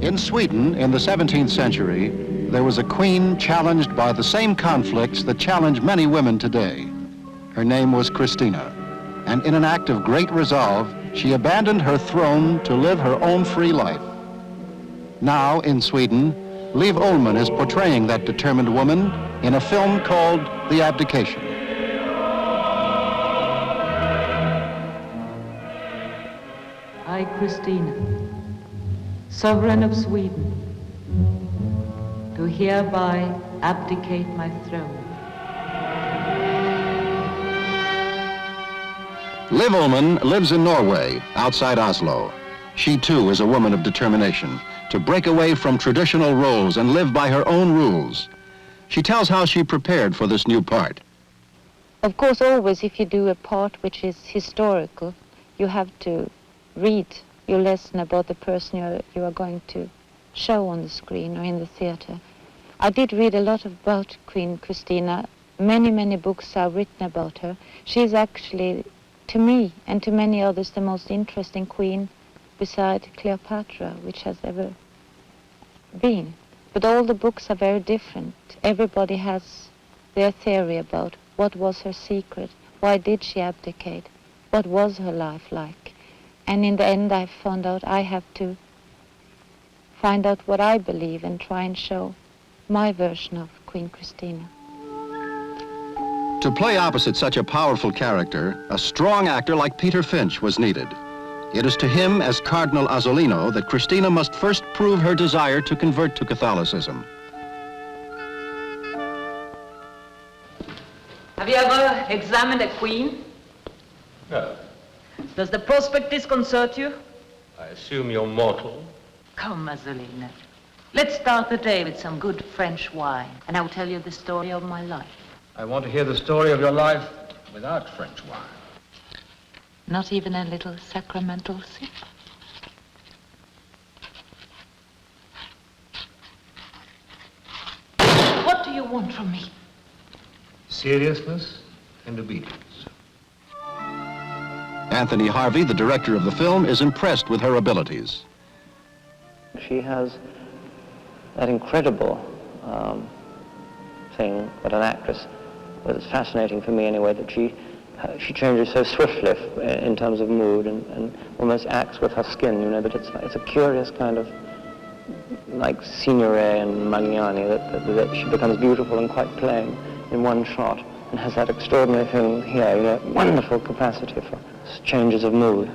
In Sweden, in the 17th century, there was a queen challenged by the same conflicts that challenge many women today. Her name was Christina, and in an act of great resolve, she abandoned her throne to live her own free life. Now, in Sweden, Liv Ullmann is portraying that determined woman in a film called The Abdication. I, Christina, sovereign of Sweden, do hereby abdicate my throne. Liv Ullmann lives in Norway, outside Oslo. She too is a woman of determination to break away from traditional roles and live by her own rules. She tells how she prepared for this new part. Of course, always if you do a part which is historical, you have to read your lesson about the person you are going to show on the screen or in the theater. I did read a lot about Queen Christina. Many books are written about her. She is actually, to me and to many others, the most interesting queen beside Cleopatra which has ever been. But all the books are very different. Everybody has their theory about what was her secret, why did she abdicate, what was her life like. And in the end I found out I have to find out what I believe and try and show my version of Queen Christina. To play opposite such a powerful character, a strong actor like Peter Finch was needed. It is to him, as Cardinal Azzolino, that Christina must first prove her desire to convert to Catholicism. Have you ever examined a queen? No. Does the prospect disconcert you? I assume you're mortal. Come, Azzolino. Let's start the day with some good French wine, and I will tell you the story of my life. I want to hear the story of your life without French wine. Not even a little sacramental sip? What do you want from me? Seriousness and obedience. Anthony Harvey, the director of the film, is impressed with her abilities. She has that incredible thing that an actress, well, it's fascinating for me anyway, that she changes so swiftly in terms of mood and almost acts with her skin, you know, but it's a curious kind of, like Signoret and Magliani, that she becomes beautiful and quite plain in one shot and has that extraordinary thing here, you know, wonderful capacity for changes of mood.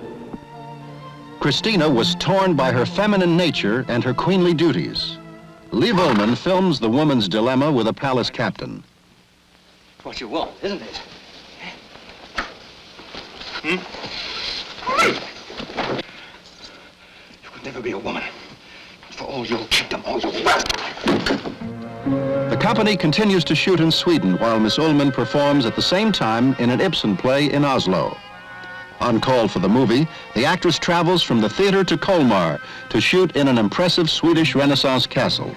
Christina was torn by her feminine nature and her queenly duties. Liv Ullmann films the woman's dilemma with a palace captain. What you want, isn't it? You could never be a woman. For all your kingdom, all your wealth. The company continues to shoot in Sweden while Miss Ullmann performs at the same time in an Ibsen play in Oslo. On call for the movie, the actress travels from the theater to Colmar to shoot in an impressive Swedish Renaissance castle.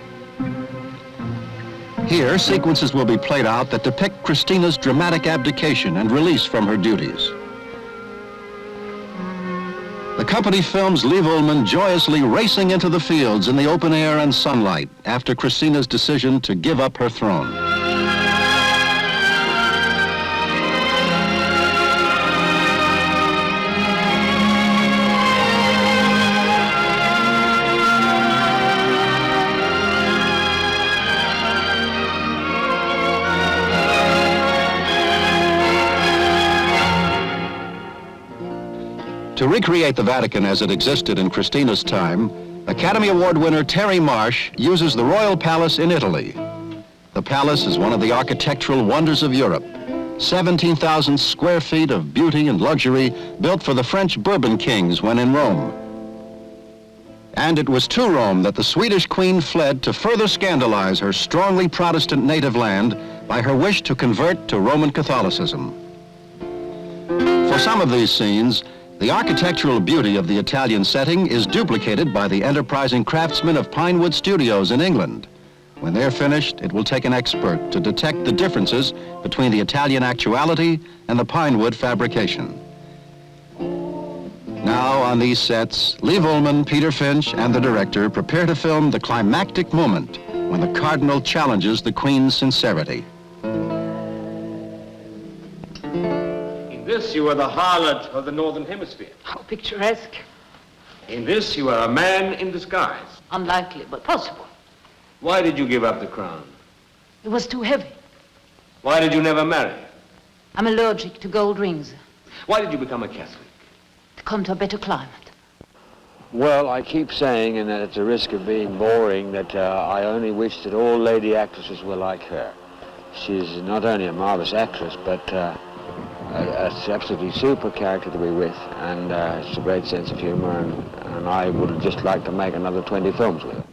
Here, sequences will be played out that depict Christina's dramatic abdication and release from her duties. The company films Liv Ullmann joyously racing into the fields in the open air and sunlight after Christina's decision to give up her throne. To recreate the Vatican as it existed in Christina's time, Academy Award winner Terry Marsh uses the Royal Palace in Italy. The palace is one of the architectural wonders of Europe. 17,000 square feet of beauty and luxury built for the French Bourbon kings when in Rome. And it was to Rome that the Swedish queen fled to further scandalize her strongly Protestant native land by her wish to convert to Roman Catholicism. For some of these scenes, the architectural beauty of the Italian setting is duplicated by the enterprising craftsmen of Pinewood Studios in England. When they're finished, it will take an expert to detect the differences between the Italian actuality and the Pinewood fabrication. Now, on these sets, Liv Ullmann, Peter Finch, and the director prepare to film the climactic moment when the Cardinal challenges the Queen's sincerity. In this, you are the harlot of the Northern Hemisphere. How picturesque. In this, you are a man in disguise. Unlikely, but possible. Why did you give up the crown? It was too heavy. Why did you never marry? I'm allergic to gold rings. Why did you become a Catholic? To come to a better climate. Well, I keep saying, and at the risk of being boring, that I only wish that all lady actresses were like her. She's not only a marvelous actress, but it's absolutely super character to be with, and it's a great sense of humor, and I would just like to make another 20 films with her.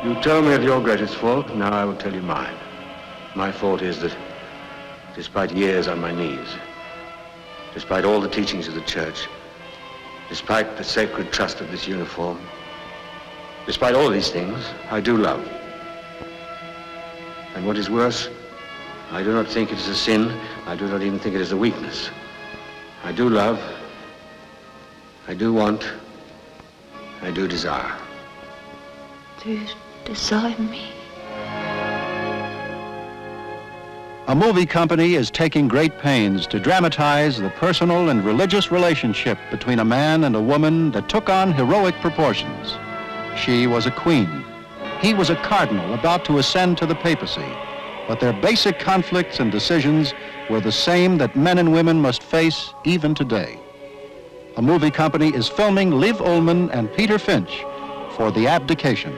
You told me of your greatest fault, now I will tell you mine. My fault is that, despite years on my knees, despite all the teachings of the church, despite the sacred trust of this uniform, despite all these things, I do love. And what is worse, I do not think it is a sin. I do not even think it is a weakness. I do love. I do want. I do desire. Do you desire me? A movie company is taking great pains to dramatize the personal and religious relationship between a man and a woman that took on heroic proportions. She was a queen. He was a cardinal about to ascend to the papacy. But their basic conflicts and decisions were the same that men and women must face even today. A movie company is filming Liv Ullmann and Peter Finch for the Abdication.